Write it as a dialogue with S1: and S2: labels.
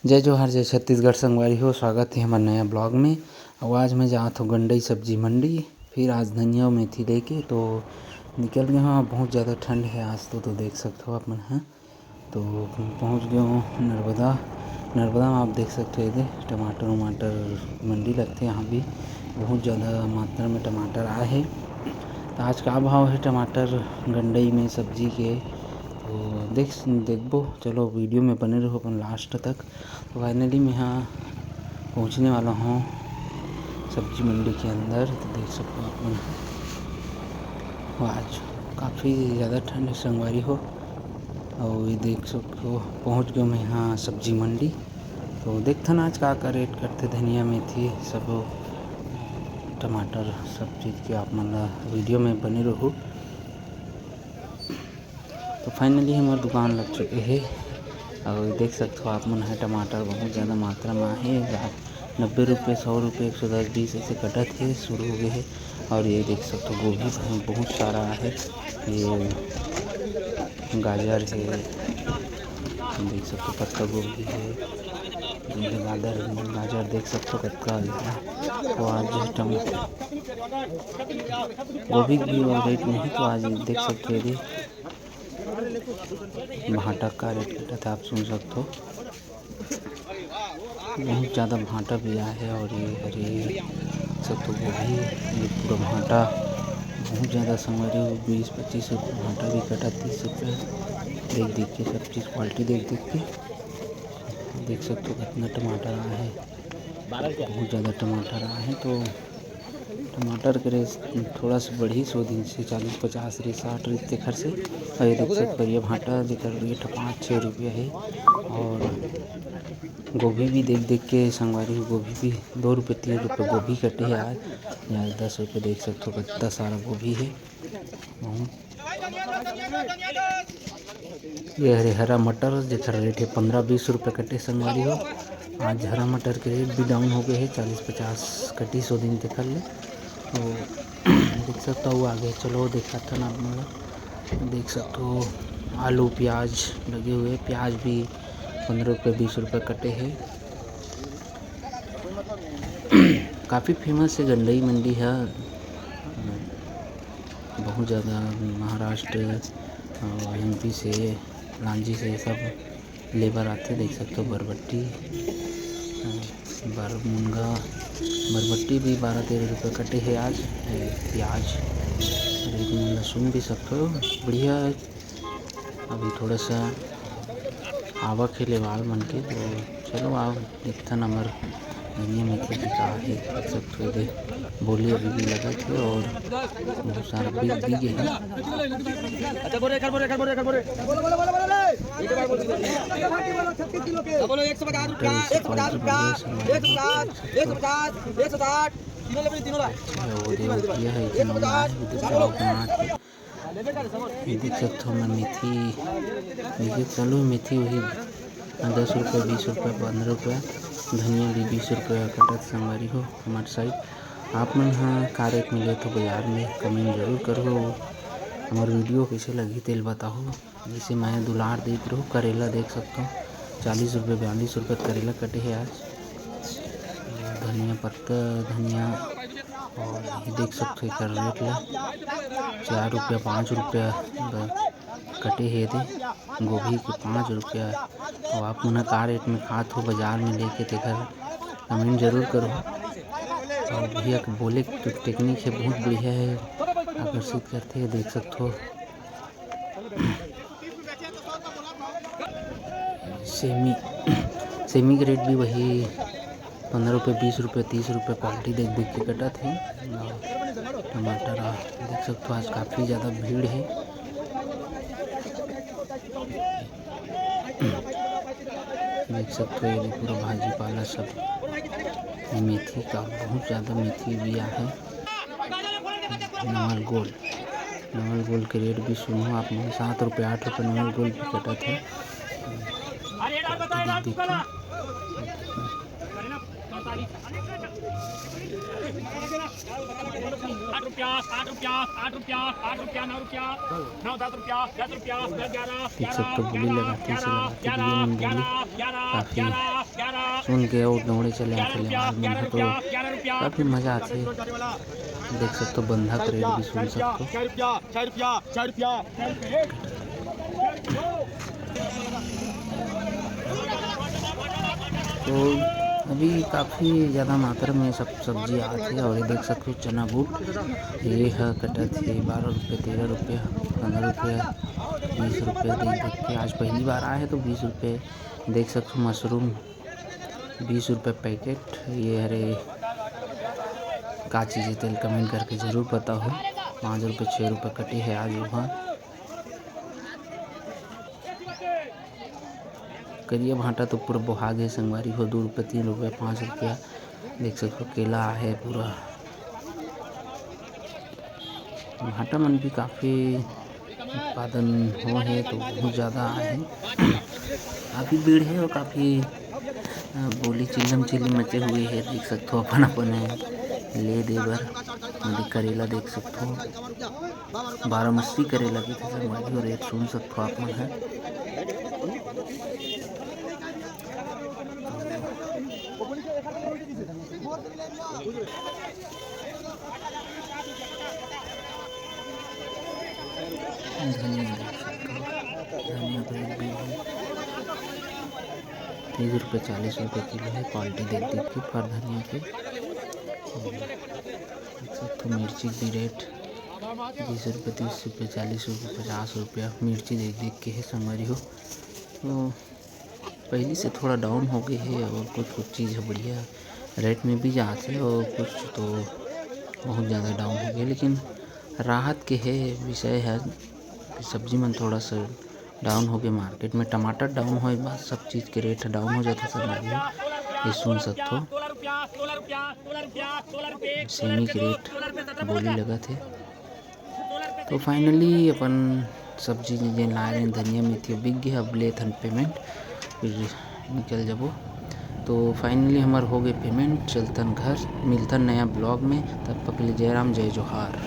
S1: जय जोहार जय छत्तीसगढ़ संगवारी हो। स्वागत है हमारे नया ब्लॉग में। और आज मैं जात हूँ गंडई सब्जी मंडी। फिर आज धनिया और मेथी लेके तो निकल गया हूँ। बहुत ज़्यादा ठंड है आज तो देख सकते हो आप मन है। तो पहुँच गया हूँ नर्मदा में। आप देख सकते हो ये टमाटर मंडी लगते यहाँ भी बहुत ज़्यादा मात्रा में टमाटर आए हैं। तो आज का भाव है टमाटर गंडई में सब्जी के तो देखबो। चलो वीडियो में बने रहो अपन लास्ट तक। तो फाइनली मैं यहाँ पहुँचने वाला हूँ सब्जी मंडी के अंदर। तो देख सकते हो अपन आज काफ़ी ज़्यादा ठंड है संगवारी हो। और ये देख सकते हो पहुँच गया मैं यहाँ सब्जी मंडी। तो देखथन आज का रेट करते धनिया मेथी सब टमाटर सब चीज़ के आप मन वीडियो में बने रहो। तो फाइनली हमारी दुकान लग चुके हैं। और देख सकते हो आप मन है टमाटर बहुत ज़्यादा मात्रा में है। 90 रुपये 100 रुपये 110 20 ऐसे कटत है शुरू हो गए है। और ये देख सकते हो गोभी बहुत सारा है। ये गाजर है देख सकते हो पत्ता गोभी है। गाजर देख सकते हो कत्का तो आज टमाटर गोभी भी रेट नहीं। तो आज देख सकते हो भाटा का रेट कटा था आप सुन सकते हो। बहुत ज़्यादा भाटा भी आया है। और ये हरी सब तो गोभी ये पूरा भाटा बहुत ज़्यादा संगवारी 20-25 रुपये भाटा भी कटा 30 रुपये देख के सब चीज़ क्वालिटी देख के देख सकते हो कितना टमाटर आया है। बहुत ज़्यादा टमाटर आया है। तो टमाटर के रेट थोड़ा सा बढ़ी 100 दिन से 40-50 रे 60 रे तेखर से। और ये देख सकते हो ये भाटा जेकर रेट 5-6 रुपये है। और गोभी भी देख के संगवारी गोभी भी 2 रुपये 3 रुपये गोभी कटे है आज। यहाँ 10 रुपये देख सकते हो कितना सारा गोभी है। ये हरा मटर जेकर रेट है 15-20 रुपये कटे संगवारी हो। आज हरा मटर के रेट भी डाउन हो गए हैं 40-50 कटी 100 दिन तेखर ले। तो देख सकते हो आगे चलो देखा था ना आप लोग देख सकते हो आलू प्याज लगे हुए। प्याज भी 15 रुपये 20 रुपये कटे हैं। काफ़ी फेमस है गंडई मंडी है। बहुत ज़्यादा महाराष्ट्र और MP से लांजी से सब लेबर आते देख सकते हो। बरबट्टी भी 12-13 रुपये कटे हैं आज। प्याज लहसुन भी सकते हो बढ़िया है। अभी थोड़ा सा आवक है लेवाल मन के। तो चलो आओ देखते नंबर धनिया मेथी की का है देख सकते हो। बोली अभी भी लगा थे और बहुत सारा बिक भी गए हैं। देख सकते हो मैं मेथी चलो मेथी वही 10 रुपये 20 रुपये 15 रुपये। धनिया भी 20 रुपये कटत संगवारी हो हमारे साइड। आप मन हाँ का रेट मिले तो बाजार में कमेंट जरूर करो। हमारे वीडियो कैसे लगी तेल बताओ। जैसे मैं दुलार देख रहा हूँ करेला देख सकता हूँ 40 रुपये 42 रुपये करेला कटे हैं आज। धनिया पत्ता धनिया और ये देख सकते हो रेट ला 4 रुपया 5 रुपया कटे है थे। गोभी के 5 रुपया। तो आप मन का रेट में खात हो बाजार में लेके देखकर कमेंट जरूर करो। और भैया बोले तो टेक्निक है बहुत बढ़िया है आकर्षित करते हैं देख सकते हो। सेमी के रेट भी वही 15 रुपये 20 रुपये 30 रुपये क्वालिटी देख के कटा थे। टमाटर देख सकते हो आज काफ़ी ज़्यादा भीड़ है। देख सकते हो ये पूरा भाजी पाला सब मेथी का बहुत ज़्यादा मेथी भी है। नवल गोल के रेट भी सुनो आप 7 रुपये 8 रुपये नवल गोल भी कटा थे। देख सकते बोली लगाते काफ़ी सुन के और दौड़े चले आते ले माल मन ह, तो काफ़ी मज़ा आते। देख सकते हो बंधा का रेट भी सुन सकते हो। तो अभी काफ़ी ज़्यादा मात्रा में सब सब्जी आती है। और ये देख सकते हो चना बूट, ये है कटत है 12 रुपये, 13 रुपये, 15 रुपये, 20 रुपये। देख के आज पहली बार आए हैं तो 20 रुपये। देख सकते हो मशरूम 20 रुपये पैकेट। ये अरे का चीज़ है तेल कमेंट करके ज़रूर बताओ। 5 रुपये 6 रुपये कटे है आज वहाँ। करिया भाटा तो पूरा बुहा गए संगवारी हो। 2 रुपये 3 रुपये 5 रुपया। देख सकते हो केला है पूरा। भाटा मन भी काफ़ी उत्पादन हो है तो बहुत ज़्यादा है। काफ़ी भीड़ है और काफ़ी बोली चिल्लम चिल्ली मचे हुए है। देख सकते हो अपन अपन है ले दे बर। मुझे करेला देख सकते हो 12 करेला की थे संगवारी हो। रेट सुन सकते हो आप मन है। धनिया देख सकते हो, धनिया का रेट भी है 30 रुपये 40 रुपये किलो है। क्वालिटी देख देख के पर धनिया के देख सकते हो। मिर्ची की रेट 20 रुपये 30 रुपये 40 रुपये 50 रुपया मिर्ची देख देख के है संगवारी हो। तो पहले से थोड़ा डाउन हो गए है और कुछ चीज़ है बढ़िया रेट में भी जाते हैं और कुछ तो बहुत ज़्यादा डाउन हो गए। लेकिन राहत के है विषय है कि सब्जी में थोड़ा सा डाउन हो गया। मार्केट में टमाटर डाउन हो बाद सब चीज़ के रेट डाउन हो जाते सब। ये सुन सकते हो सेमी के रेट बोली लगा थे। तो फाइनली अपन सब्जी जेन लाए रहे धनिया मेथी बिक गया। अब ले थन पेमेंट फिर निकल जाबो। तो फाइनली हमार हो गए पेमेंट। चलतन घर, मिलतन नया ब्लॉग में। तब तक के लिए जय राम जय जोहार।